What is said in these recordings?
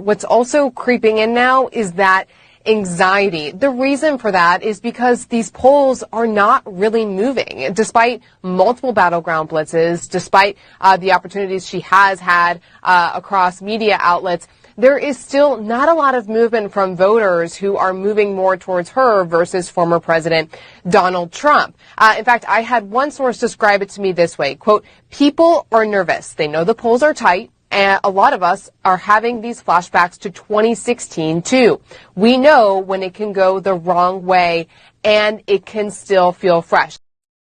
what's also creeping in now is that anxiety. The reason for that is because these polls are not really moving. Despite multiple battleground blitzes, despite the opportunities she has had across media outlets, there is still not a lot of movement from voters who are moving more towards her versus former President Donald Trump. In fact, I had one source describe it to me this way, quote, "People are nervous. They know the polls are tight. And a lot of us are having these flashbacks to 2016, too. We know when it can go the wrong way, and it can still feel fresh."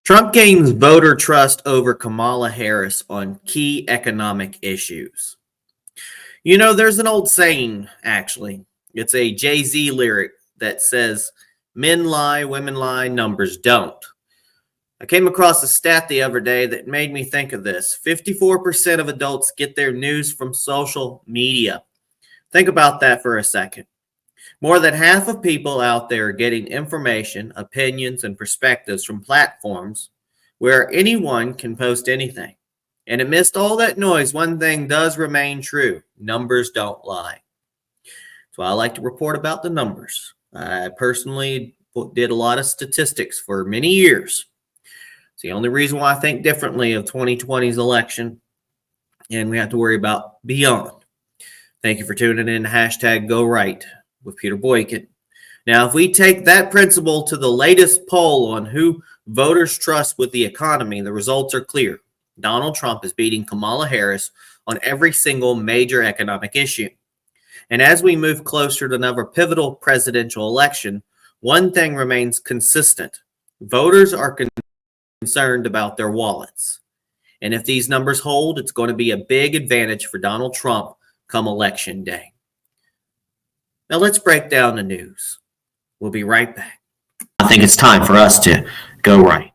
Trump gains voter trust over Kamala Harris on key economic issues. You know, there's an old saying, actually. It's a Jay-Z lyric that says, "Men lie, women lie, numbers don't." I came across a stat the other day that made me think of this. 54% of adults get their news from social media. Think about that for a second. More than half of people out there are getting information, opinions, and perspectives from platforms where anyone can post anything. And amidst all that noise, one thing does remain true. Numbers don't lie. So I like to report about the numbers. I personally did a lot of statistics for many years. It's the only reason why I think differently of 2020's election, and we have to worry about beyond. Thank you for tuning in to #GoRight with Peter Boykin. Now, if we take that principle to the latest poll on who voters trust with the economy, the results are clear. Donald Trump is beating Kamala Harris on every single major economic issue. And as we move closer to another pivotal presidential election, one thing remains consistent. Voters are concerned about their wallets. And if these numbers hold, it's going to be a big advantage for Donald Trump come election day. Now let's break down the news. We'll be right back. I think it's time for us to go right.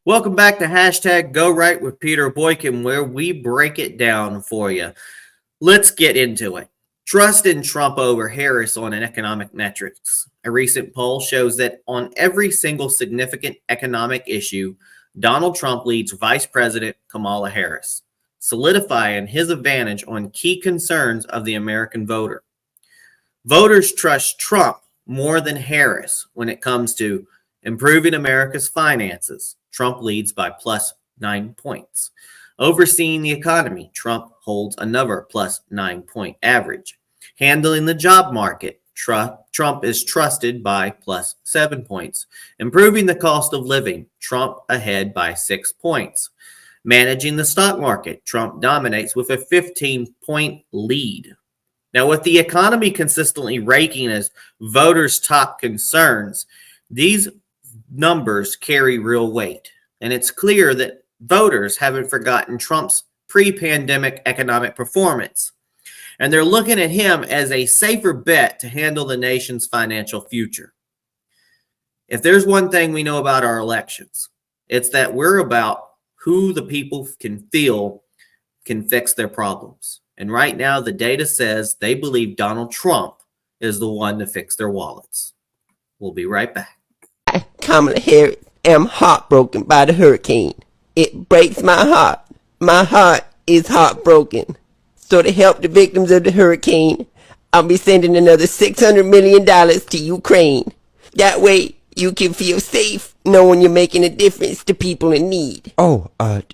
Welcome back to #GoRight with Peter Boykin, where we break it down for you. Let's get into it. Trust in Trump over Harris on economic metrics. A recent poll shows that on every single significant economic issue, Donald Trump leads Vice President Kamala Harris, solidifying his advantage on key concerns of the American voter. Voters trust Trump more than Harris when it comes to improving America's finances. Trump leads by +9 points. Overseeing the economy, Trump holds another +9 point average. Handling the job market, Trump is trusted by +7 points. Improving the cost of living, Trump ahead by 6 points. Managing the stock market, Trump dominates with a 15-point lead. Now, with the economy consistently ranking as voters' top concerns, these numbers carry real weight, and it's clear that voters haven't forgotten Trump's pre-pandemic economic performance, and they're looking at him as a safer bet to handle the nation's financial future. If there's one thing we know about our elections, it's that we're about who the people can feel can fix their problems. And right now, the data says they believe Donald Trump is the one to fix their wallets. We'll be right back. Kamala Harris, am heartbroken by the hurricane. It breaks my heart. My heart is heartbroken. So to help the victims of the hurricane, I'll be sending another $600 million to Ukraine. That way, you can feel safe knowing you're making a difference to people in need. Oh,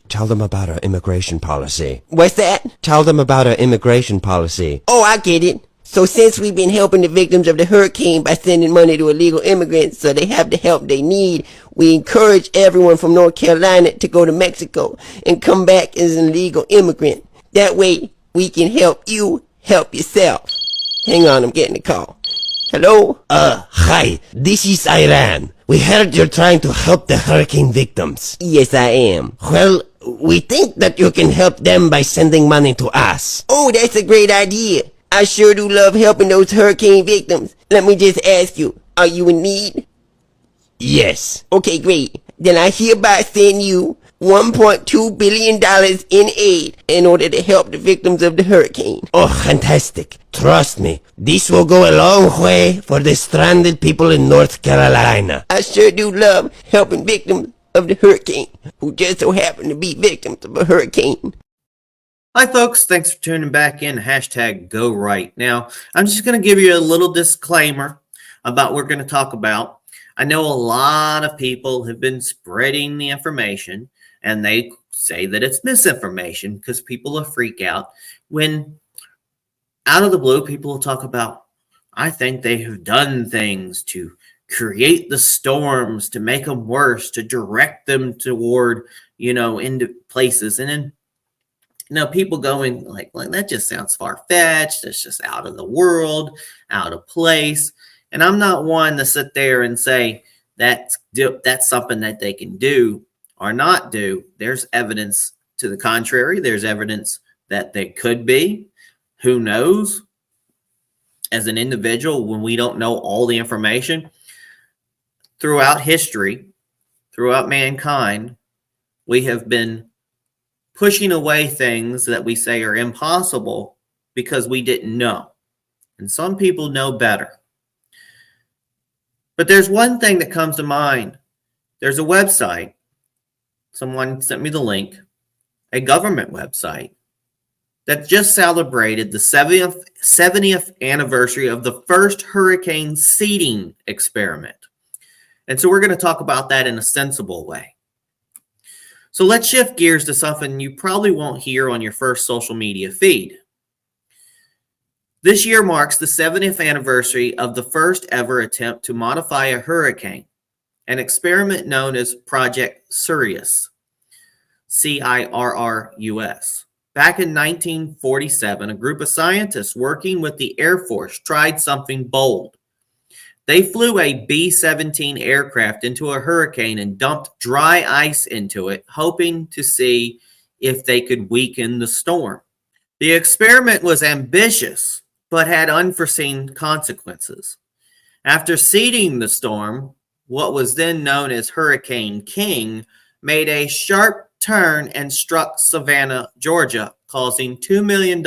tell them about our immigration policy. What's that? Tell them about our immigration policy. Oh, I get it. So since we've been helping the victims of the hurricane by sending money to illegal immigrants so they have the help they need, we encourage everyone from North Carolina to go to Mexico and come back as an illegal immigrant. That way, we can help you help yourself. Hang on, I'm getting a call. Hello? Hi, this is Iran. We heard you're trying to help the hurricane victims. Yes, I am. Well, we think that you can help them by sending money to us. Oh, that's a great idea. I sure do love helping those hurricane victims. Let me just ask you, are you in need? Yes. Okay, great. Then I hereby send you $1.2 billion in aid in order to help the victims of the hurricane. Oh, fantastic. Trust me, this will go a long way for the stranded people in North Carolina. I sure do love helping victims of the hurricane who just so happen to be victims of a hurricane. Hi, folks. Thanks for tuning back in. Hashtag Go Right. Now, I'm just going to give you a little disclaimer about what we're going to talk about. I know a lot of people have been spreading the information, and they say that it's misinformation because people will freak out when out of the blue, people will talk about, I think they have done things to create the storms, to make them worse, to direct them toward, into places. And then people going like that just sounds far-fetched. It's just out of the world, out of place. And I'm not one to sit there and say that's something that they can do or not do. There's evidence to the contrary. There's evidence that they could be. Who knows? As an individual, when we don't know all the information, throughout history, throughout mankind, we have been pushing away things that we say are impossible because we didn't know. And some people know better. But there's one thing that comes to mind. There's a website. Someone sent me the link. A government website that just celebrated the 70th anniversary of the first hurricane seeding experiment. And so we're going to talk about that in a sensible way. So let's shift gears to something you probably won't hear on your first social media feed. This year marks the 70th anniversary of the first ever attempt to modify a hurricane, an experiment known as Project Cirrus, CIRRUS. Back in 1947, a group of scientists working with the Air Force tried something bold. They flew a B-17 aircraft into a hurricane and dumped dry ice into it, hoping to see if they could weaken the storm. The experiment was ambitious, but had unforeseen consequences. After seeding the storm, what was then known as Hurricane King made a sharp turn and struck Savannah, Georgia, causing $2 million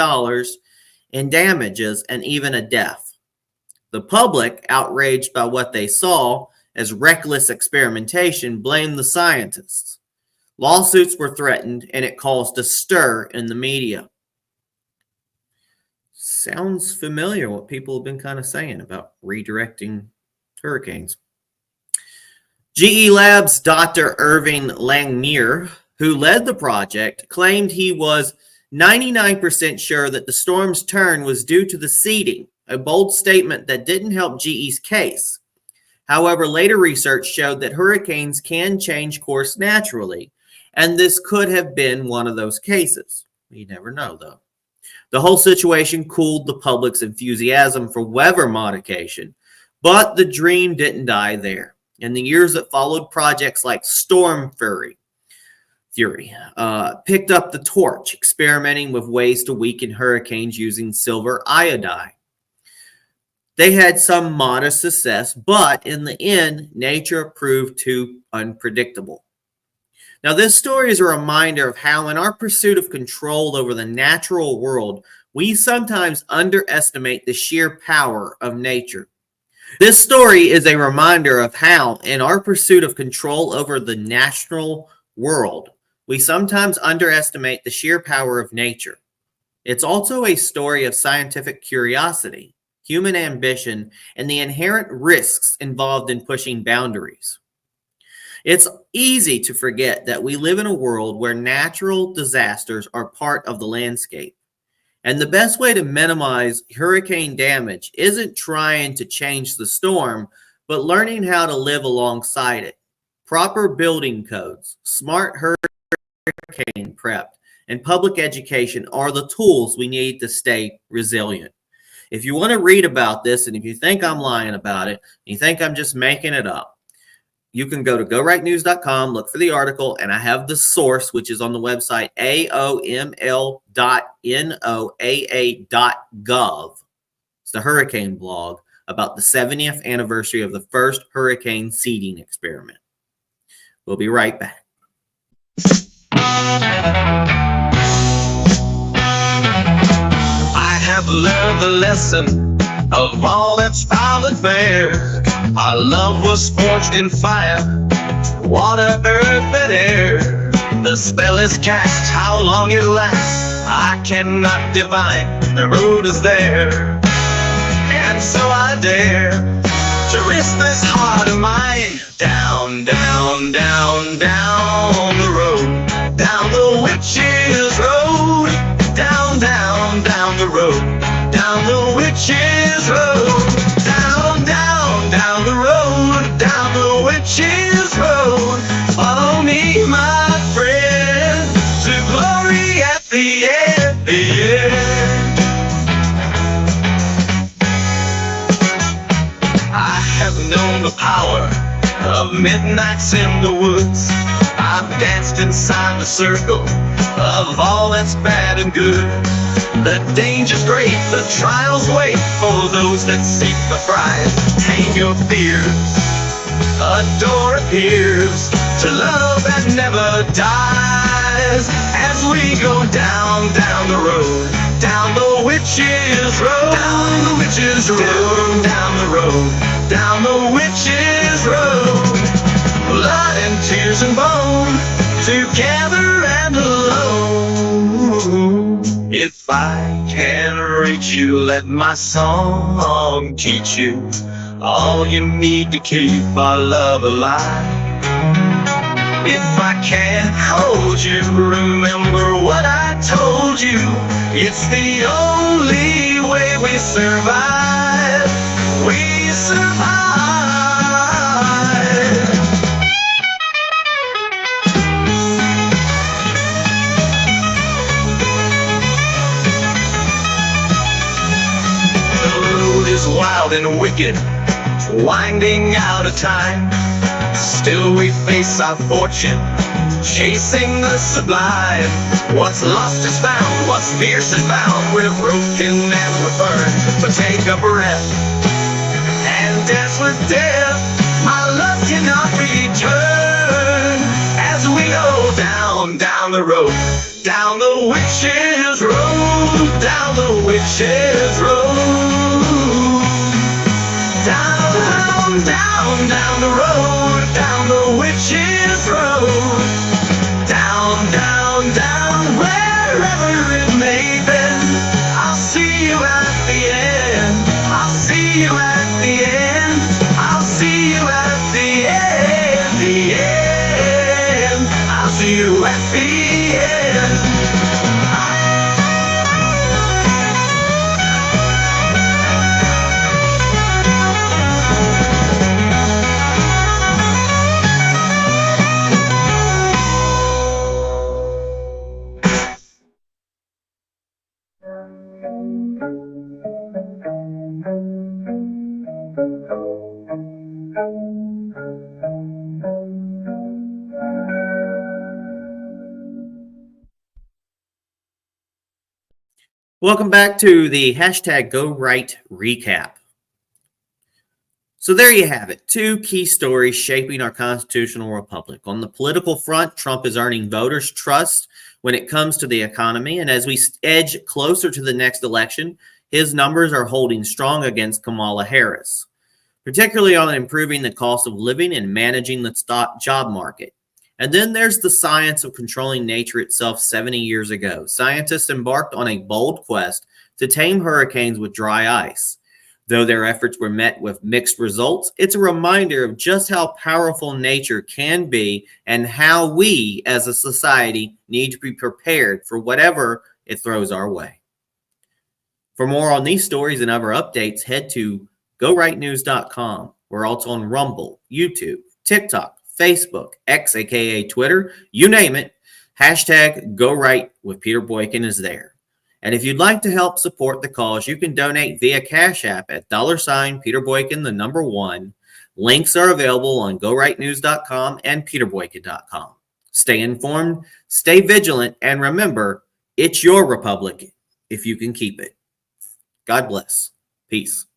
in damages and even a death. The public, outraged by what they saw as reckless experimentation, blamed the scientists. Lawsuits were threatened, and it caused a stir in the media. Sounds familiar, what people have been kind of saying about redirecting hurricanes. GE Labs' Dr. Irving Langmuir, who led the project, claimed he was 99% sure that the storm's turn was due to the seeding, a bold statement that didn't help GE's case. However, later research showed that hurricanes can change course naturally, and this could have been one of those cases. You never know, though. The whole situation cooled the public's enthusiasm for weather modification, but the dream didn't die there. In the years that followed, projects like Storm Fury picked up the torch, experimenting with ways to weaken hurricanes using silver iodide. They had some modest success, but in the end, nature proved too unpredictable. Now, this story is a reminder of how in our pursuit of control over the natural world, we sometimes underestimate the sheer power of nature. This story is a reminder of how in our pursuit of control over the natural world, we sometimes underestimate the sheer power of nature. It's also a story of scientific curiosity, human ambition, and the inherent risks involved in pushing boundaries. It's easy to forget that we live in a world where natural disasters are part of the landscape. And the best way to minimize hurricane damage isn't trying to change the storm, but learning how to live alongside it. Proper building codes, smart hurricane prep, and public education are the tools we need to stay resilient. If you want to read about this, and if you think I'm lying about it, and you think I'm just making it up, you can go to gorightnews.com, look for the article, and I have the source, which is on the website aoml.noaa.gov. It's the hurricane blog about the 70th anniversary of the first hurricane seeding experiment. We'll be right back. I have learned the lesson of all that's foul and fair. Our love was forged in fire, water, earth, and air. The spell is cast, how long it lasts, I cannot divine, the road is there. And so I dare to risk this heart of mine. Down, down, down, down the road, down the witch's road. Down, down, down the road, down the witch's road. Down, down, down the road, down the witch's road. Follow me, my friend, to glory at the end, the end. I have known the power of midnights in the woods. I've danced inside the circle of all that's bad and good. The danger's great, the trials wait for those that seek the prize. Tame your fears, a door appears to love that never dies. As we go down, down the road, down the witch's road, down the witch's road, down the road, down the witch's road. Blood and tears and bone, together and alone. If I can reach you, let my song teach you all you need to keep our love alive. If I can't hold you, remember what I told you. It's the only way we survive. We survive. Wild and wicked, winding out of time. Still we face our fortune, chasing the sublime. What's lost is found, what's fierce is bound. We're broken and we're burned, but take a breath and dance with death. My love cannot return. As we go down, down the road, down the witch's road, down the witch's road. Down, down, down the road, down the witch's road. Down, down, down, wherever it may be. I'll see you at the end. I'll see you at the end. I'll see you at the end, the end. I'll see you at the end. Welcome back to the hashtag Go Right recap. So there you have it. Two key stories shaping our constitutional republic. On the political front, Trump is earning voters' trust when it comes to the economy. And as we edge closer to the next election, his numbers are holding strong against Kamala Harris, particularly on improving the cost of living and managing the job market. And then there's the science of controlling nature itself 70 years ago. Scientists embarked on a bold quest to tame hurricanes with dry ice. Though their efforts were met with mixed results, it's a reminder of just how powerful nature can be and how we as a society need to be prepared for whatever it throws our way. For more on these stories and other updates, head to GoRightNews.com. We're also on Rumble, YouTube, TikTok, Facebook, X, aka Twitter, you name it. Hashtag Go Right with Peter Boykin is there. And if you'd like to help support the cause, you can donate via Cash App at $ Peter Boykin, the number 1. Links are available on GoRightNews.com and PeterBoykin.com. Stay informed, stay vigilant, and remember, it's your republic if you can keep it. God bless. Peace.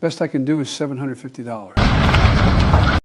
Best I can do is $750.